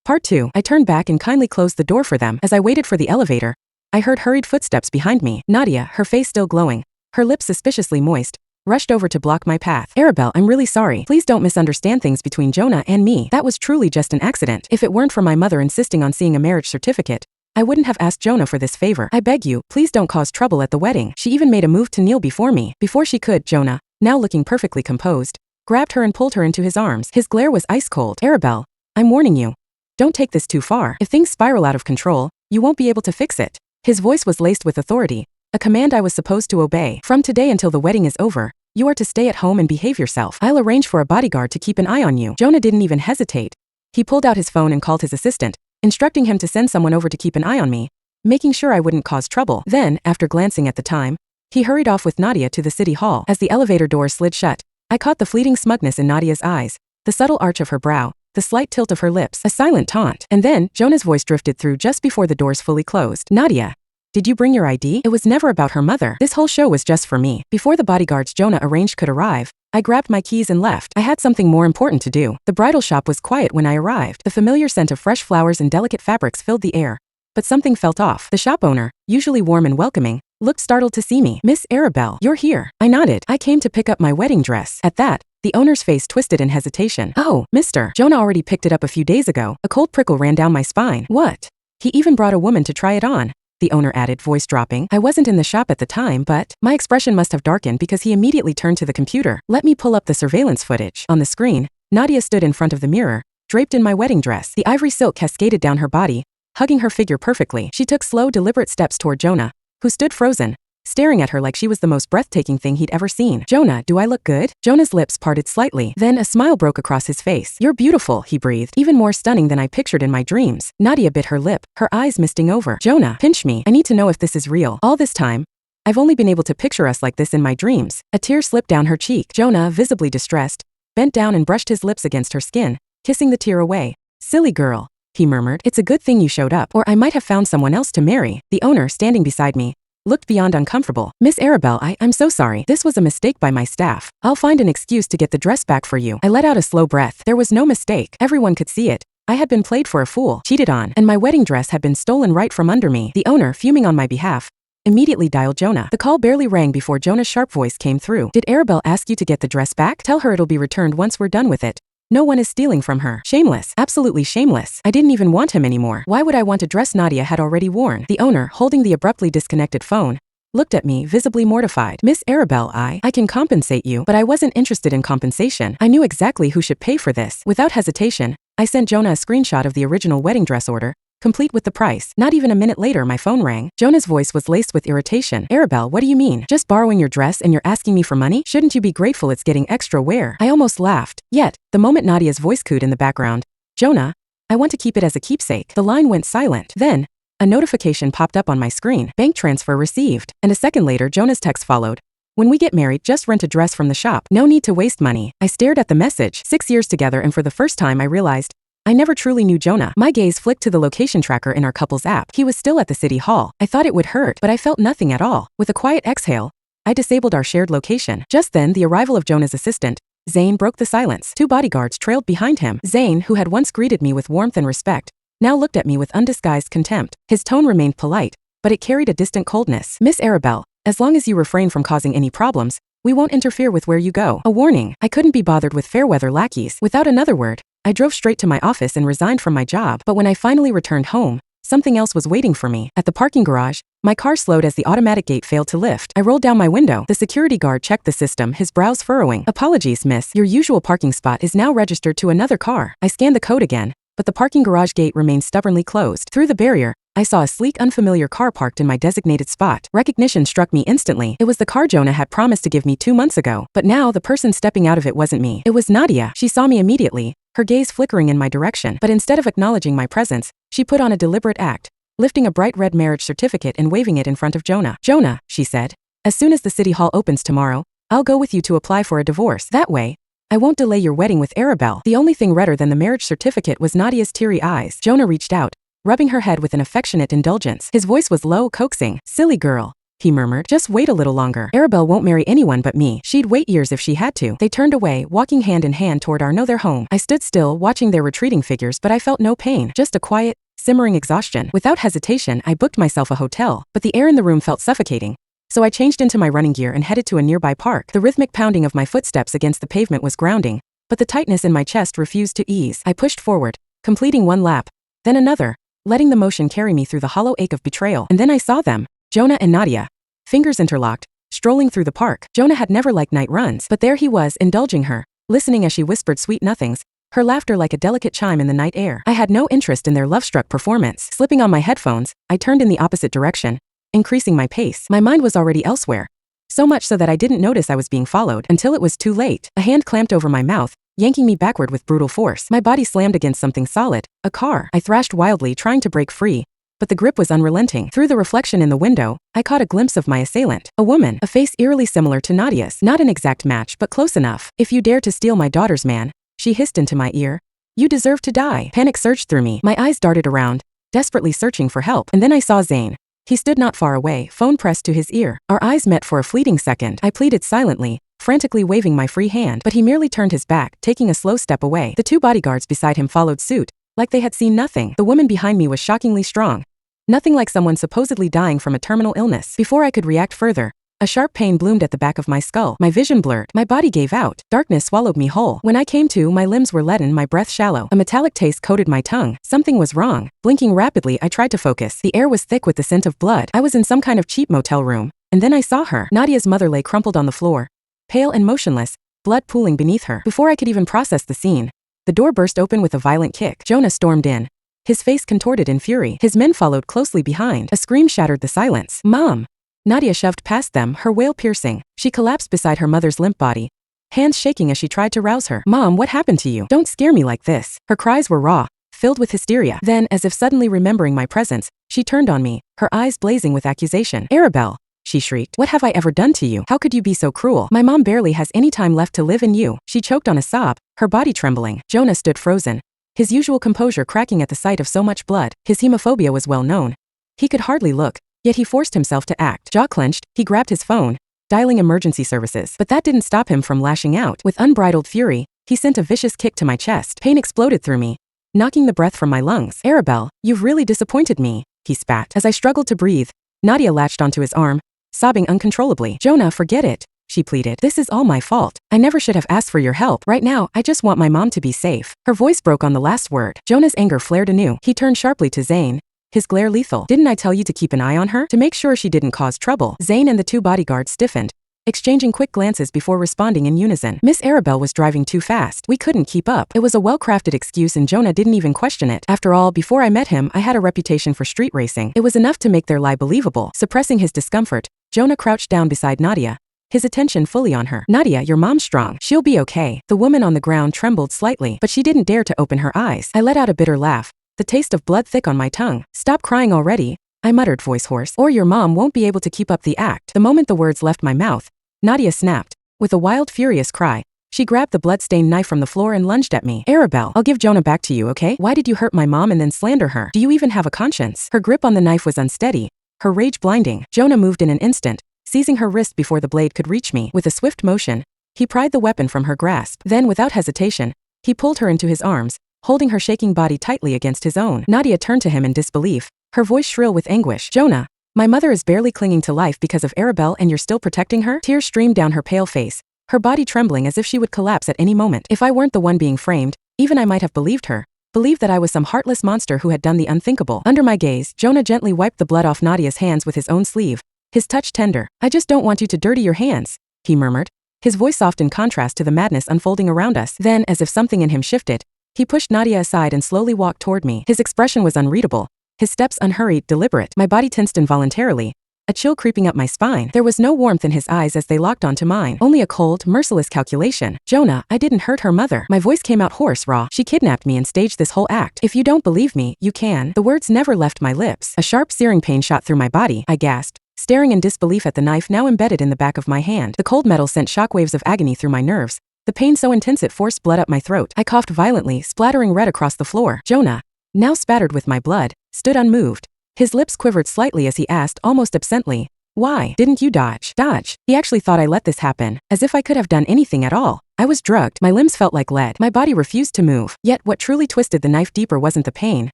Part 2. I turned back and kindly closed the door for them. As I waited for the elevator, I heard hurried footsteps behind me. Nadia, her face still glowing, her lips suspiciously moist, rushed over to block my path. Arabelle, I'm really sorry. Please don't misunderstand things between Jonah and me. That was truly just an accident. If it weren't for my mother insisting on seeing a marriage certificate, I wouldn't have asked Jonah for this favor. I beg you, please don't cause trouble at the wedding. She even made a move to kneel before me. Before she could, Jonah, now looking perfectly composed, grabbed her and pulled her into his arms. His glare was ice cold. Arabelle, I'm warning you. Don't take this too far. If things spiral out of control, you won't be able to fix it. His voice was laced with authority, a command I was supposed to obey. From today until the wedding is over, you are to stay at home and behave yourself. I'll arrange for a bodyguard to keep an eye on you. Jonah didn't even hesitate. He pulled out his phone and called his assistant, instructing him to send someone over to keep an eye on me, making sure I wouldn't cause trouble. Then, after glancing at the time, he hurried off with Nadia to the city hall. As the elevator door slid shut, I caught the fleeting smugness in Nadia's eyes, the subtle arch of her brow, the slight tilt of her lips, a silent taunt. And then, Jonah's voice drifted through just before the doors fully closed. Nadia, did you bring your ID? It was never about her mother. This whole show was just for me. Before the bodyguards Jonah arranged could arrive, I grabbed my keys and left. I had something more important to do. The bridal shop was quiet when I arrived. The familiar scent of fresh flowers and delicate fabrics filled the air, but something felt off. The shop owner, usually warm and welcoming, looked startled to see me. Miss Arabelle, you're here. I nodded. I came to pick up my wedding dress. At that, the owner's face twisted in hesitation. Oh, Mr. Jonah already picked it up a few days ago. A cold prickle ran down my spine. What? He even brought a woman to try it on, the owner added, voice dropping. I wasn't in the shop at the time, but my expression must have darkened because he immediately turned to the computer. Let me pull up the surveillance footage. On the screen, Nadia stood in front of the mirror, draped in my wedding dress. The ivory silk cascaded down her body, hugging her figure perfectly. She took slow, deliberate steps toward Jonah, who stood frozen, staring at her like she was the most breathtaking thing he'd ever seen. Jonah, do I look good? Jonah's lips parted slightly. Then a smile broke across his face. You're beautiful, he breathed, even more stunning than I pictured in my dreams. Nadia bit her lip, her eyes misting over. Jonah, pinch me. I need to know if this is real. All this time, I've only been able to picture us like this in my dreams. A tear slipped down her cheek. Jonah, visibly distressed, bent down and brushed his lips against her skin, kissing the tear away. Silly girl, he murmured. It's a good thing you showed up, or I might have found someone else to marry. The owner, standing beside me, looked beyond uncomfortable. Miss Arabelle, I'm so sorry. This was a mistake by my staff. I'll find an excuse to get the dress back for you. I let out a slow breath. There was no mistake. Everyone could see it. I had been played for a fool, cheated on, and my wedding dress had been stolen right from under me. The owner, fuming on my behalf, immediately dialed Jonah. The call barely rang before Jonah's sharp voice came through. Did Arabelle ask you to get the dress back? Tell her it'll be returned once we're done with it. No one is stealing from her. Shameless. Absolutely shameless. I didn't even want him anymore. Why would I want a dress Nadia had already worn? The owner, holding the abruptly disconnected phone, looked at me, visibly mortified. Miss Arabelle, I can compensate you, but I wasn't interested in compensation. I knew exactly who should pay for this. Without hesitation, I sent Jonah a screenshot of the original wedding dress order, complete with the price. Not even a minute later, my phone rang. Jonah's voice was laced with irritation. Arabelle, what do you mean? Just borrowing your dress and you're asking me for money? Shouldn't you be grateful it's getting extra wear? I almost laughed. Yet, the moment Nadia's voice cooed in the background, Jonah, I want to keep it as a keepsake. The line went silent. Then, a notification popped up on my screen. Bank transfer received. And a second later, Jonah's text followed. When we get married, just rent a dress from the shop. No need to waste money. I stared at the message. 6 years together, and for the first time I realized I never truly knew Jonah. My gaze flicked to the location tracker in our couple's app. He was still at the city hall. I thought it would hurt, but I felt nothing at all. With a quiet exhale, I disabled our shared location. Just then, the arrival of Jonah's assistant, Zane, broke the silence. 2 bodyguards trailed behind him. Zane, who had once greeted me with warmth and respect, now looked at me with undisguised contempt. His tone remained polite, but it carried a distant coldness. Miss Arabelle, as long as you refrain from causing any problems, we won't interfere with where you go. A warning. I couldn't be bothered with fair-weather lackeys. Without another word, I drove straight to my office and resigned from my job. But when I finally returned home, something else was waiting for me. At the parking garage, my car slowed as the automatic gate failed to lift. I rolled down my window. The security guard checked the system, his brows furrowing. Apologies, miss. Your usual parking spot is now registered to another car. I scanned the code again, but the parking garage gate remained stubbornly closed. Through the barrier, I saw a sleek, unfamiliar car parked in my designated spot. Recognition struck me instantly. It was the car Jonah had promised to give me 2 months ago. But now, the person stepping out of it wasn't me. It was Nadia. She saw me immediately, her gaze flickering in my direction. But instead of acknowledging my presence, she put on a deliberate act, lifting a bright red marriage certificate and waving it in front of Jonah. Jonah, she said, as soon as the city hall opens tomorrow, I'll go with you to apply for a divorce. That way, I won't delay your wedding with Arabelle. The only thing redder than the marriage certificate was Nadia's teary eyes. Jonah reached out, rubbing her head with an affectionate indulgence. His voice was low, coaxing. Silly girl. he murmured. Just wait a little longer. Arabelle won't marry anyone but me. She'd wait years if she had to. They turned away, walking hand in hand toward their home. I stood still, watching their retreating figures, but I felt no pain, just a quiet, simmering exhaustion. Without hesitation, I booked myself a hotel, but the air in the room felt suffocating. So I changed into my running gear and headed to a nearby park. The rhythmic pounding of my footsteps against the pavement was grounding, but the tightness in my chest refused to ease. I pushed forward, completing one lap, then another, letting the motion carry me through the hollow ache of betrayal. And then I saw them, Jonah and Nadia, fingers interlocked, strolling through the park. Jonah had never liked night runs, but there he was, indulging her, listening as she whispered sweet nothings, her laughter like a delicate chime in the night air. I had no interest in their love-struck performance. Slipping on my headphones, I turned in the opposite direction, increasing my pace. My mind was already elsewhere, so much so that I didn't notice I was being followed until it was too late. A hand clamped over my mouth, yanking me backward with brutal force. My body slammed against something solid, a car. I thrashed wildly, trying to break free, but the grip was unrelenting. Through the reflection in the window, I caught a glimpse of my assailant, a woman, a face eerily similar to Nadia's. Not an exact match, but close enough. If you dare to steal my daughter's man, she hissed into my ear, you deserve to die. Panic surged through me. My eyes darted around, desperately searching for help. And then I saw Zane. He stood not far away, phone pressed to his ear. Our eyes met for a fleeting second. I pleaded silently, frantically waving my free hand, but he merely turned his back, taking a slow step away. The two bodyguards beside him followed suit, like they had seen nothing. The woman behind me was shockingly strong. Nothing like someone supposedly dying from a terminal illness. Before I could react further, a sharp pain bloomed at the back of my skull. My vision blurred. My body gave out. Darkness swallowed me whole. When I came to, my limbs were leaden, my breath shallow. A metallic taste coated my tongue. Something was wrong. Blinking rapidly, I tried to focus. The air was thick with the scent of blood. I was in some kind of cheap motel room. And then I saw her. Nadia's mother lay crumpled on the floor, pale and motionless, blood pooling beneath her. Before I could even process the scene, the door burst open with a violent kick. Jonah stormed in, his face contorted in fury. His men followed closely behind. A scream shattered the silence. Mom! Nadia shoved past them, her wail piercing. She collapsed beside her mother's limp body, hands shaking as she tried to rouse her. Mom, what happened to you? Don't scare me like this. Her cries were raw, filled with hysteria. Then, as if suddenly remembering my presence, she turned on me, her eyes blazing with accusation. Arabelle, she shrieked. What have I ever done to you? How could you be so cruel? My mom barely has any time left to live in you. She choked on a sob, her body trembling. Jonah stood frozen, his usual composure cracking at the sight of so much blood. His hemophobia was well known. He could hardly look, yet he forced himself to act. Jaw clenched, he grabbed his phone, dialing emergency services. But that didn't stop him from lashing out. With unbridled fury, he sent a vicious kick to my chest. Pain exploded through me, knocking the breath from my lungs. Arabelle, you've really disappointed me, he spat. As I struggled to breathe, Nadia latched onto his arm, sobbing uncontrollably. Jonah, forget it, she pleaded. This is all my fault. I never should have asked for your help. Right now, I just want my mom to be safe. Her voice broke on the last word. Jonah's anger flared anew. He turned sharply to Zane, his glare lethal. Didn't I tell you to keep an eye on her? To make sure she didn't cause trouble. Zane and the two bodyguards stiffened, exchanging quick glances before responding in unison. Miss Arabelle was driving too fast. We couldn't keep up. It was a well-crafted excuse and Jonah didn't even question it. After all, before I met him, I had a reputation for street racing. It was enough to make their lie believable. Suppressing his discomfort, Jonah crouched down beside Nadia, his attention fully on her. Nadia, your mom's strong. She'll be okay. The woman on the ground trembled slightly, but she didn't dare to open her eyes. I let out a bitter laugh, the taste of blood thick on my tongue. Stop crying already, I muttered, voice hoarse, or your mom won't be able to keep up the act. The moment the words left my mouth, Nadia snapped. With a wild, furious cry, she grabbed the blood-stained knife from the floor and lunged at me. Arabelle, I'll give Jonah back to you, okay? Why did you hurt my mom and then slander her? Do you even have a conscience? Her grip on the knife was unsteady, her rage blinding. Jonah moved in an instant, seizing her wrist before the blade could reach me. With a swift motion, he pried the weapon from her grasp. Then, without hesitation, he pulled her into his arms, holding her shaking body tightly against his own. Nadia turned to him in disbelief, her voice shrill with anguish. Jonah, my mother is barely clinging to life because of Arabelle and you're still protecting her? Tears streamed down her pale face, her body trembling as if she would collapse at any moment. If I weren't the one being framed, even I might have believed her, believed that I was some heartless monster who had done the unthinkable. Under my gaze, Jonah gently wiped the blood off Nadia's hands with his own sleeve, his touch tender. I just don't want you to dirty your hands, he murmured, his voice soft in contrast to the madness unfolding around us. Then, as if something in him shifted, he pushed Nadia aside and slowly walked toward me. His expression was unreadable, his steps unhurried, deliberate. My body tensed involuntarily, a chill creeping up my spine. There was no warmth in his eyes as they locked onto mine, only a cold, merciless calculation. Jonah, I didn't hurt her mother. My voice came out hoarse, raw. She kidnapped me and staged this whole act. If you don't believe me, you can. The words never left my lips. A sharp, searing pain shot through my body. I gasped, staring in disbelief at the knife now embedded in the back of my hand. The cold metal sent shockwaves of agony through my nerves, the pain so intense it forced blood up my throat. I coughed violently, splattering red across the floor. Jonah, now spattered with my blood, stood unmoved. His lips quivered slightly as he asked, almost absently, Why didn't you dodge? Dodge. He actually thought I let this happen, as if I could have done anything at all. I was drugged. My limbs felt like lead. My body refused to move. Yet what truly twisted the knife deeper wasn't the pain,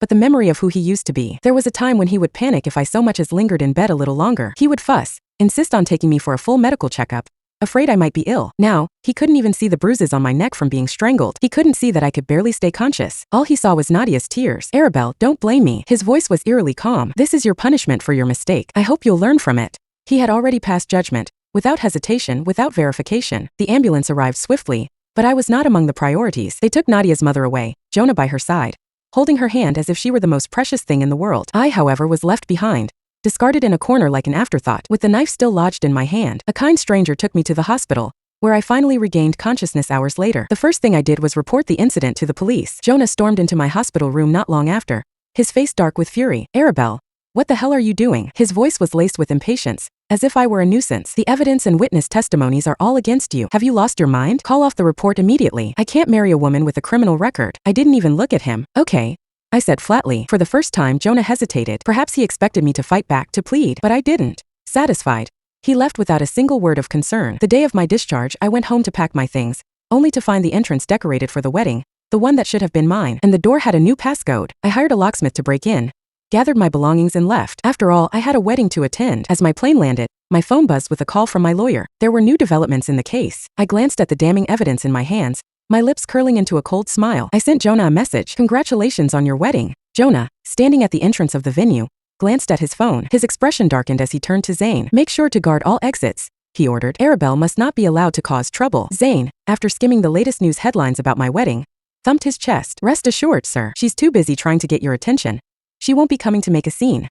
but the memory of who he used to be. There was a time when he would panic if I so much as lingered in bed a little longer. He would fuss, insist on taking me for a full medical checkup, afraid I might be ill. Now, he couldn't even see the bruises on my neck from being strangled. He couldn't see that I could barely stay conscious. All he saw was Nadia's tears. Arabelle, don't blame me. His voice was eerily calm. This is your punishment for your mistake. I hope you'll learn from it. He had already passed judgment. Without hesitation, without verification, the ambulance arrived swiftly, but I was not among the priorities. They took Nadia's mother away, Jonah by her side, holding her hand as if she were the most precious thing in the world. I, however, was left behind, discarded in a corner like an afterthought. With the knife still lodged in my hand, a kind stranger took me to the hospital, where I finally regained consciousness hours later. The first thing I did was report the incident to the police. Jonah stormed into my hospital room not long after, his face dark with fury. Arabelle, what the hell are you doing? His voice was laced with impatience, as if I were a nuisance. The evidence and witness testimonies are all against you. Have you lost your mind? Call off the report immediately. I can't marry a woman with a criminal record. I didn't even look at him. Okay, I said flatly. For the first time, Jonah hesitated. Perhaps he expected me to fight back, to plead, but I didn't. Satisfied, he left without a single word of concern. The day of my discharge, I went home to pack my things, only to find the entrance decorated for the wedding, the one that should have been mine, and the door had a new passcode. I hired a locksmith to break in, gathered my belongings and left. After all, I had a wedding to attend. As my plane landed, my phone buzzed with a call from my lawyer. There were new developments in the case. I glanced at the damning evidence in my hands, my lips curling into a cold smile. I sent Jonah a message. Congratulations on your wedding. Jonah, standing at the entrance of the venue, glanced at his phone. His expression darkened as he turned to Zane. Make sure to guard all exits, he ordered. Arabelle must not be allowed to cause trouble. Zane, after skimming the latest news headlines about my wedding, thumped his chest. Rest assured, sir, she's too busy trying to get your attention. She won't be coming to make a scene.